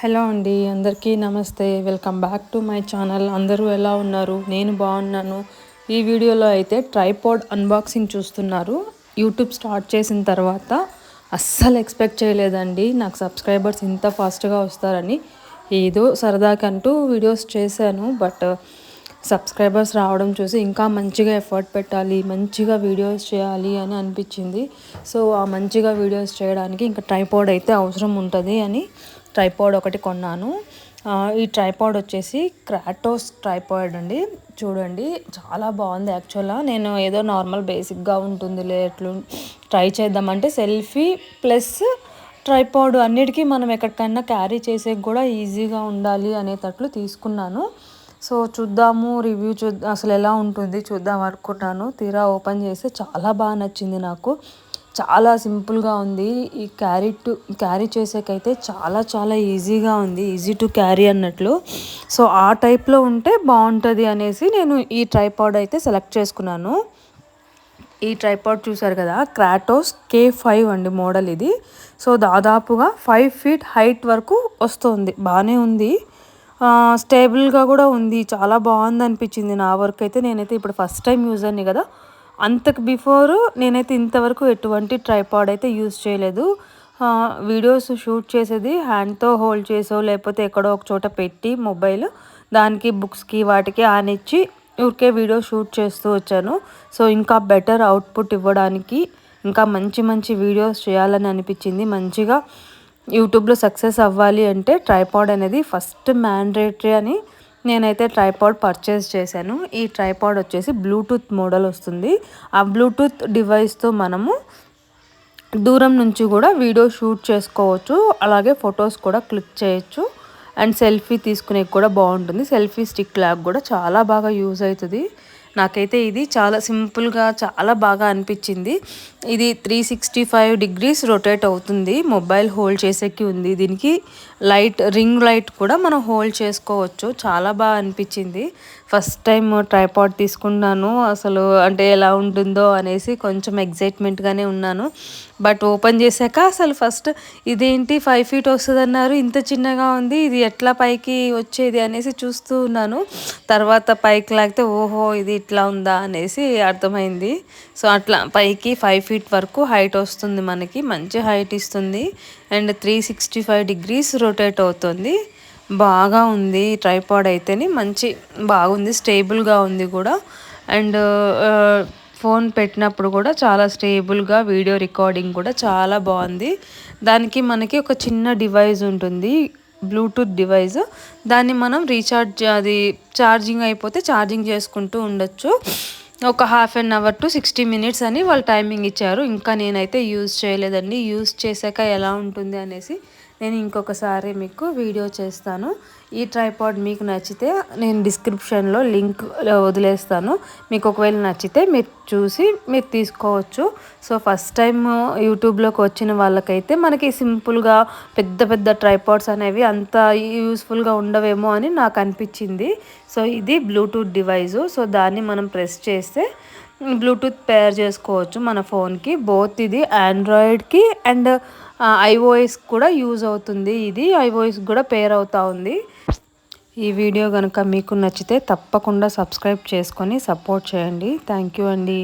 Hello అండి, అందరికీ నమస్తే. Welcome back to my channel. అందరూ ఎలా ఉన్నారు? నేను బాగున్నాను. ఈ వీడియోలో అయితే ట్రైపాడ్ అన్బాక్సింగ్ చూస్తున్నారు. యూట్యూబ్ స్టార్ట్ చేసిన తర్వాత అస్సలు ఎక్స్పెక్ట్ చేయలేదండి నాకు సబ్స్క్రైబర్స్ ఇంత ఫాస్ట్గా వస్తారని. ఏదో సరదాకంటూ వీడియోస్ చేశాను, బట్ సబ్స్క్రైబర్స్ రావడం చూసి ఇంకా మంచిగా ఎఫర్ట్ పెట్టాలి, మంచిగా వీడియోస్ చేయాలి అని అనిపించింది. సో ఆ మంచిగా వీడియోస్ చేయడానికి ఇంకా ట్రైపాడ్ అయితే అవసరం ఉంటుంది అని ట్రైపాడ్ ఒకటి కొన్నాను. ఈ ట్రైపాడ్ వచ్చేసి క్రాటోస్ ట్రైపాడ్ అండి. చూడండి, చాలా బాగుంది. యాక్చువల్గా నేను ఏదో నార్మల్ బేసిక్గా ఉంటుందిలే ఎట్లు ట్రై చేద్దామంటే సెల్ఫీ ప్లస్ ట్రైపాడ్ అన్నిటికీ మనం ఎక్కడికైనా క్యారీ చేసేకి కూడా ఈజీగా ఉండాలి అనేటట్లు తీసుకున్నాను. సో చూద్దాము, రివ్యూ అసలు ఎలా ఉంటుంది చూద్దాం అనుకున్నాను. తీరా ఓపెన్ చేస్తే చాలా బాగా నచ్చింది నాకు. చాలా సింపుల్గా ఉంది. ఈ క్యారీ చేసేకైతే చాలా చాలా ఈజీగా ఉంది, ఈజీ టు క్యారీ అన్నట్లు. సో ఆ టైప్లో ఉంటే బాగుంటుంది అనేసి నేను ఈ ట్రైపాడ్ అయితే సెలెక్ట్ చేసుకున్నాను. ఈ ట్రైపాడ్ చూసారు కదా, క్రాటోస్ K5 అండి మోడల్ ఇది. సో దాదాపుగా 5 feet హైట్ వరకు వస్తుంది. బాగానే ఉంది, స్టేబుల్గా కూడా ఉంది. చాలా బాగుంది అనిపించింది నా వరకు అయితే. నేనైతే ఇప్పుడు ఫస్ట్ టైం యూజర్ని కదా, అంతకు బిఫోర్ నేనైతే ఇంతవరకు ఎటువంటి ట్రైపాడ్ అయితే యూజ్ చేయలేదు. వీడియోస్ షూట్ చేసేది హ్యాండ్తో హోల్డ్ చేసో లేకపోతే ఎక్కడో ఒక చోట పెట్టి మొబైల్ దానికి బుక్స్కి వాటికి ఆన్ ఇచ్చి ఊరికే వీడియో షూట్ చేస్తూ వచ్చాను. సో ఇంకా బెటర్ అవుట్పుట్ ఇవ్వడానికి, ఇంకా మంచి మంచి వీడియోస్ చేయాలని అనిపించింది. మంచిగా యూట్యూబ్లో సక్సెస్ అవ్వాలి అంటే ట్రైపాడ్ అనేది ఫస్ట్ మ్యాండేటరీ అని నేనైతే ట్రైపాడ్ పర్చేస్ చేశాను. ఈ ట్రైపాడ్ వచ్చేసి బ్లూటూత్ మోడల్ వస్తుంది. ఆ బ్లూటూత్ డివైస్తో మనము దూరం నుంచి కూడా వీడియో షూట్ చేసుకోవచ్చు, అలాగే ఫొటోస్ కూడా క్లిక్ చేయొచ్చు. అండ్ సెల్ఫీ తీసుకునే కూడా బాగుంటుంది. సెల్ఫీ స్టిక్ లాగా కూడా చాలా బాగా యూజ్ అవుతుంది. నాకైతే ఇది చాలా సింపుల్గా చాలా బాగా అనిపించింది. ఇది 365 degrees రొటేట్ అవుతుంది. మొబైల్ హోల్డ్ చేసేకి ఉంది. దీనికి రింగ్ లైట్ కూడా మనం హోల్డ్ చేసుకోవచ్చు. చాలా బాగా అనిపించింది. ఫస్ట్ టైం ట్రైపాడ్ తీసుకున్నాను. అసలు అంటే ఎలా ఉంటుందో అనేసి కొంచెం ఎగ్జైట్మెంట్గానే ఉన్నాను. బట్ ఓపెన్ చేశాక అసలు ఫస్ట్ ఇదేంటి 5 feet వస్తుంది అన్నారు, ఇంత చిన్నగా ఉంది, ఇది ఎట్లా పైకి వచ్చేది అనేసి చూస్తూ ఉన్నాను. తర్వాత పైకి లాగితే ఓహో ఇది ఇట్లా ఉందా అనేసి అర్థమైంది. సో అట్లా పైకి 5 feet వరకు హైట్ వస్తుంది, మనకి మంచి హైట్ ఇస్తుంది. అండ్ 365 degrees రొటేట్ అవుతుంది. బాగా ఉంది ట్రైపాడ్ అయితేనే, మంచి బాగుంది, స్టేబుల్గా ఉంది కూడా. అండ్ ఫోన్ పెట్టినప్పుడు కూడా చాలా స్టేబుల్గా, వీడియో రికార్డింగ్ కూడా చాలా బాగుంది. దానికి మనకి ఒక చిన్న డివైస్ ఉంటుంది, బ్లూటూత్ డివైస్. దాన్ని మనం ఛార్జింగ్ అయిపోతే ఛార్జింగ్ చేసుకుంటూ ఉండొచ్చు. ఒక 1/2 hour to 60 minutes అని వాళ్ళు టైమింగ్ ఇచ్చారు. ఇంకా నేనైతే యూజ్ చేయలేదండి. యూజ్ చేశాక ఎలా ఉంటుంది అనేసి నేను ఇంకొకసారి మీకు వీడియో చేస్తాను. ఈ ట్రైపాడ్ మీకు నచ్చితే నేను డిస్క్రిప్షన్లో లింక్ వదిలేస్తాను. మీకు ఒకవేళ నచ్చితే మీరు చూసి మీరు తీసుకోవచ్చు. సో ఫస్ట్ టైం యూట్యూబ్లోకి వచ్చిన వాళ్ళకైతే మనకి సింపుల్గా పెద్ద పెద్ద ట్రైపాడ్స్ అనేవి అంత యూస్ఫుల్గా ఉండవేమో అని నాకు అనిపించింది. సో ఇది బ్లూటూత్ డివైజు. సో దాన్ని మనం ప్రెస్ చేస్తే బ్లూటూత్ పేర్ చేసుకోవచ్చు మన ఫోన్కి. బోత్ ఇది ఆండ్రాయిడ్కి అండ్ iOS కూడా యూజ్ అవుతుంది. ఇది iOS కూడా పేర్ అవుతా ఉంది. ఈ వీడియో కనుక మీకు నచ్చితే తప్పకుండా సబ్స్క్రైబ్ చేసుకొని సపోర్ట్ చేయండి. థ్యాంక్ యూ అండి.